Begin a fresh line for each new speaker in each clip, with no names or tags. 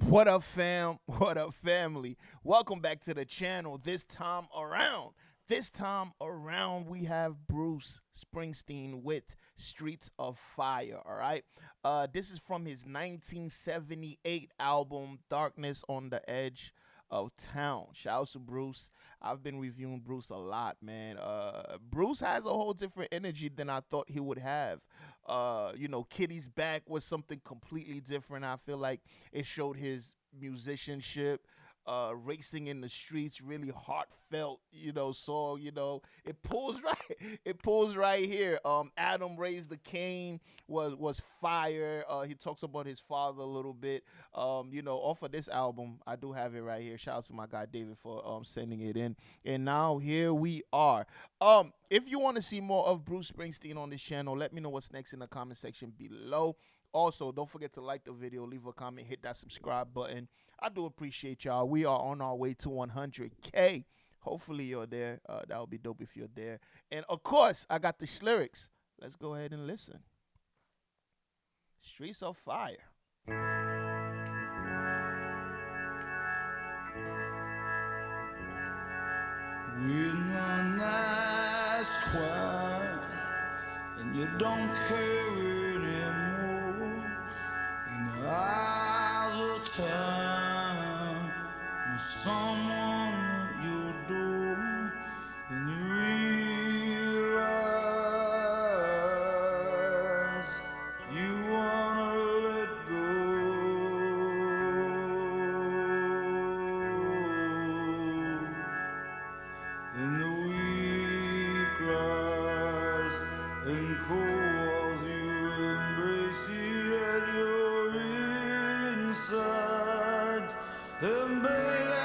What up, fam? What up, family? Welcome back to the channel. This time around, we have Bruce Springsteen with Streets of Fire. All right. This is from his 1978 album, Darkness on the Edge of Town. Shout out to Bruce. I've been reviewing Bruce a lot, man. Bruce has a whole different energy than I thought he would have. Kitty's Back was something completely different. I feel like it showed his musicianship. Racing in the streets, really heartfelt, song. It pulls right here. Adam Raised the Cane was fire. He talks about his father a little bit. Off of this album, I do have it right here. Shout out to my guy David for sending it in. And now here we are. If you want to see more of Bruce Springsteen on this channel, let me know what's next in the comment section below. Also, don't forget to like the video, leave a comment, hit that subscribe button. I do appreciate y'all. We are on our way to 100K. Hopefully you're there. That would be dope if you're there. And of course, I got the lyrics. Let's go ahead and listen. Streets of Fire.
When the night's quiet and you don't care anymore, and your eyes will turn to someone at your door, and you realize you wanna let go. And the weak rise and calls you embrace you at your insides. And baby, I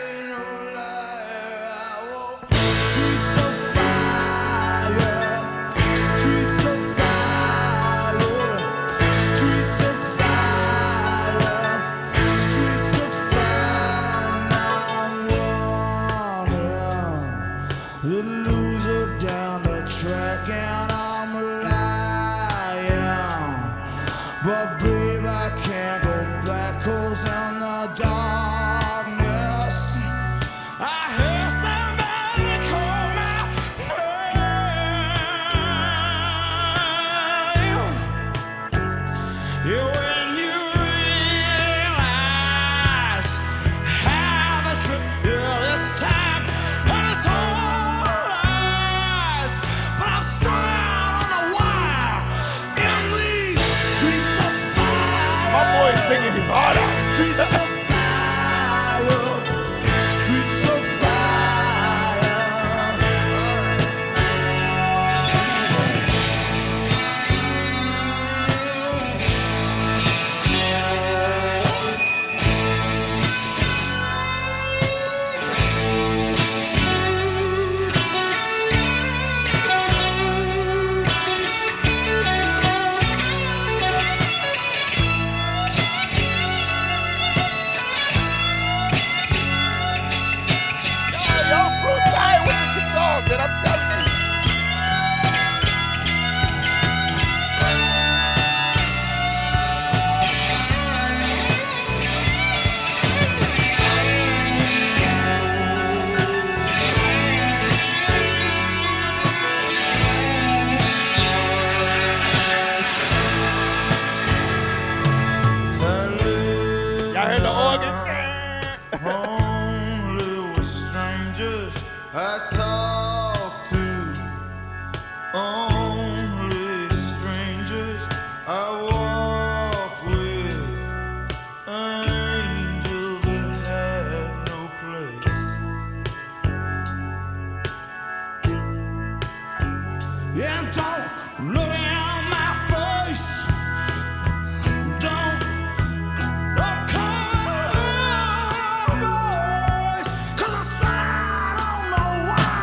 ain't no liar. I walk streets of fire, streets of fire, streets of fire, streets of fire. Now I'm running the loser down the track, and I'm lying. But babe, I can't go back, 'cause in the darkness I hear somebody call my name. Yeah, when you realize how the truth this time, and it's all lies, but I'm strung on the wire in these streets of fire.
My boy's singing his heart out.
Streets of fire, streets of fire.
Yo, Bruce, I with the guitar, man. I'm telling you. Y'all heard the organ?
Only with strangers I talk to. Only strangers I walk with. Angels that have no place. Yeah, don't look in my face. Don't look on my voice, 'cause I don't know why.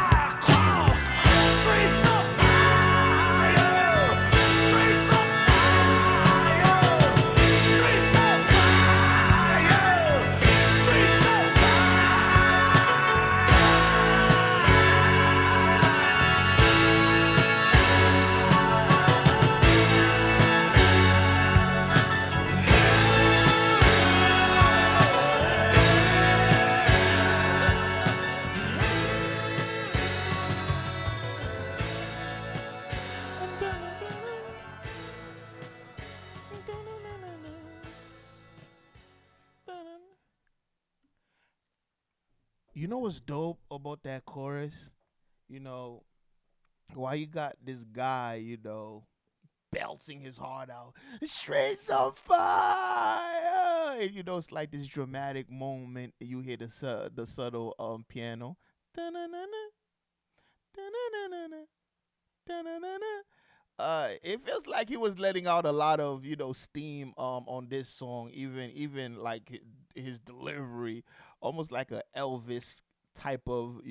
You know what's dope about that chorus? You know, why you got this guy, belting his heart out, streets on fire, and it's like this dramatic moment. You hear the subtle piano, da-na-na-na, da-na-na-na-na, da-na-na-na. It feels like he was letting out a lot of steam on this song. Even like his delivery, almost like a Elvis type of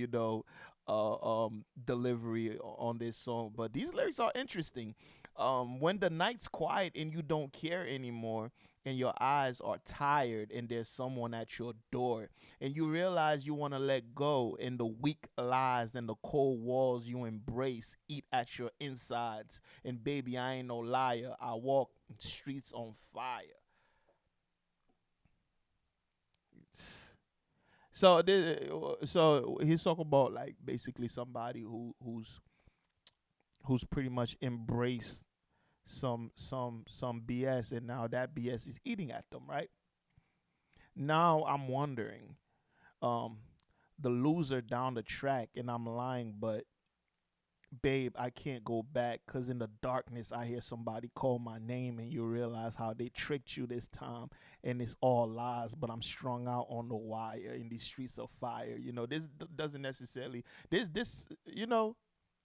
delivery on this song. But these lyrics are interesting. When the night's quiet and you don't care anymore, and your eyes are tired, and there's someone at your door, and you realize you want to let go, and the weak lies and the cold walls you embrace eat at your insides. And baby, I ain't no liar. I walk streets on fire. So he's talking about like basically somebody who's pretty much embraced some BS, and now that BS is eating at them, right? Now I'm wondering, um, the loser down the track, and I'm lying, but babe, I can't go back because in the darkness I hear somebody call my name, and you realize how they tricked you this time, and it's all lies. But I'm strung out on the wire in these streets of fire. This doesn't necessarily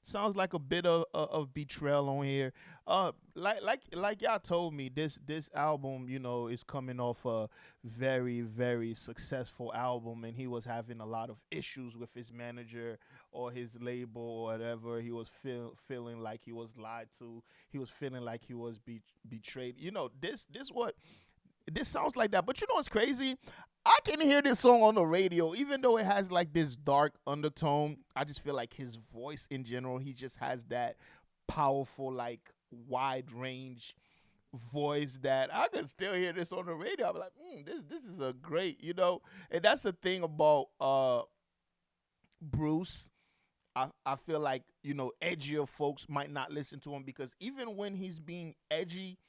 sounds like a bit of betrayal on here. Like y'all told me, this album, is coming off a very very successful album, and he was having a lot of issues with his manager or his label or whatever. He was feeling like he was lied to. He was feeling like he was betrayed. This sounds like that. But you know what's crazy? I can hear this song on the radio, even though it has like this dark undertone. I just feel like his voice in general, he just has that powerful, like wide range voice that I can still hear this on the radio. I'm like, this is a great, and that's the thing about Bruce. I feel like, edgier folks might not listen to him because even when he's being edgy,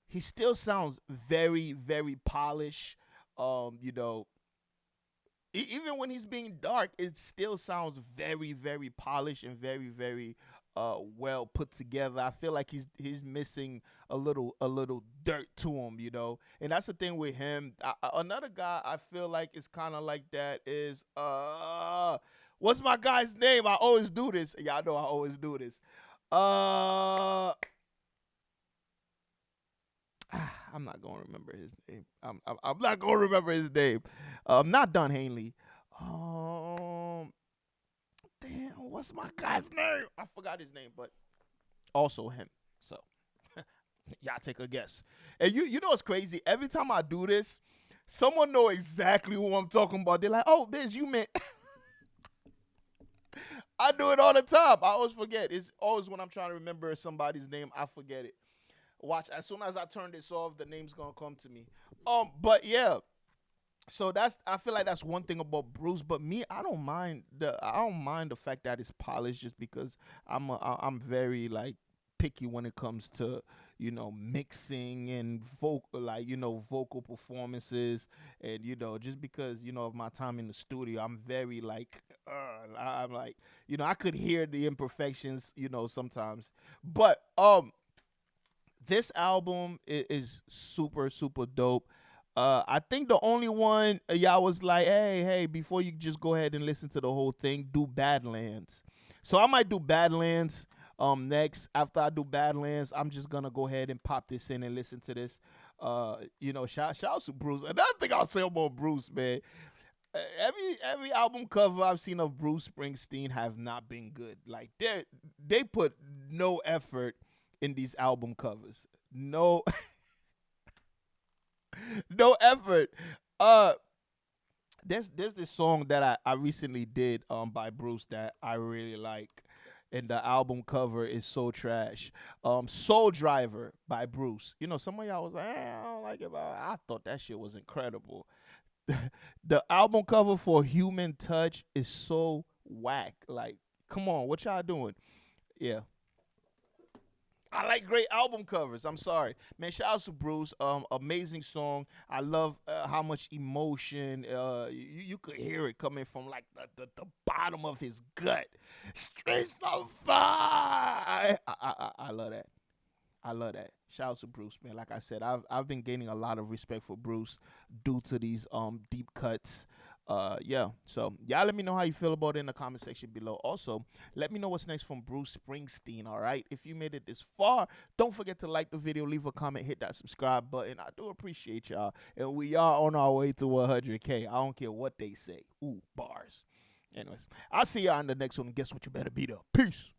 he still sounds very, very polished. Even when he's being dark, it still sounds very, very polished and very, very well put together. I feel like he's missing a little dirt to him. And that's the thing with him. Another guy I feel like is kind of like that is what's my guy's name? I always do this. Y'all know I always do this. I'm not gonna remember his name. I'm not gonna remember his name. Not Don Hanley. Um, damn, what's my guy's name? I forgot his name, but also him. So y'all take a guess. And you know what's crazy? Every time I do this, someone know exactly who I'm talking about. They're like, "Oh, Biz, you meant." I do it all the time. I always forget. It's always when I'm trying to remember somebody's name, I forget it. Watch, as soon as I turn this off, the name's gonna come to me. But yeah. So I feel like that's one thing about Bruce. But me, I don't mind the fact that it's polished, just because I'm very like picky when it comes to mixing and vocal performances, and just because of my time in the studio, I'm very like I'm like, I could hear the imperfections sometimes. But this album is super super dope. I think the only one y'all was like, hey, before you just go ahead and listen to the whole thing, do Badlands. So I might do Badlands next. After I do Badlands, I'm just gonna go ahead and pop this in and listen to this. Shout out to Bruce. Another thing I'll say about Bruce, man. Every album cover I've seen of Bruce Springsteen have not been good. Like they put no effort in these album covers. No no effort. Uh there's this song that I recently did by Bruce that I really like. And the album cover is so trash. Soul Driver by Bruce. Some of y'all was like, I don't like it, but I thought that shit was incredible. The album cover for Human Touch is so whack. Like, come on, what y'all doing? Yeah. I like great album covers. I'm sorry, man. Shout out to Bruce. Amazing song. I love how much emotion. You could hear it coming from like the bottom of his gut. Streets on fire. I love that. I love that. Shout out to Bruce, man. Like I said, I've been gaining a lot of respect for Bruce due to these deep cuts. Yeah. So y'all let me know how you feel about it in the comment section below. Also, let me know what's next from Bruce Springsteen. All right. If you made it this far, don't forget to like the video, leave a comment, hit that subscribe button. I do appreciate y'all, and we are on our way to 100K. I don't care what they say. Ooh, bars. Anyways, I'll see y'all in the next one. Guess what? You better be there. Peace.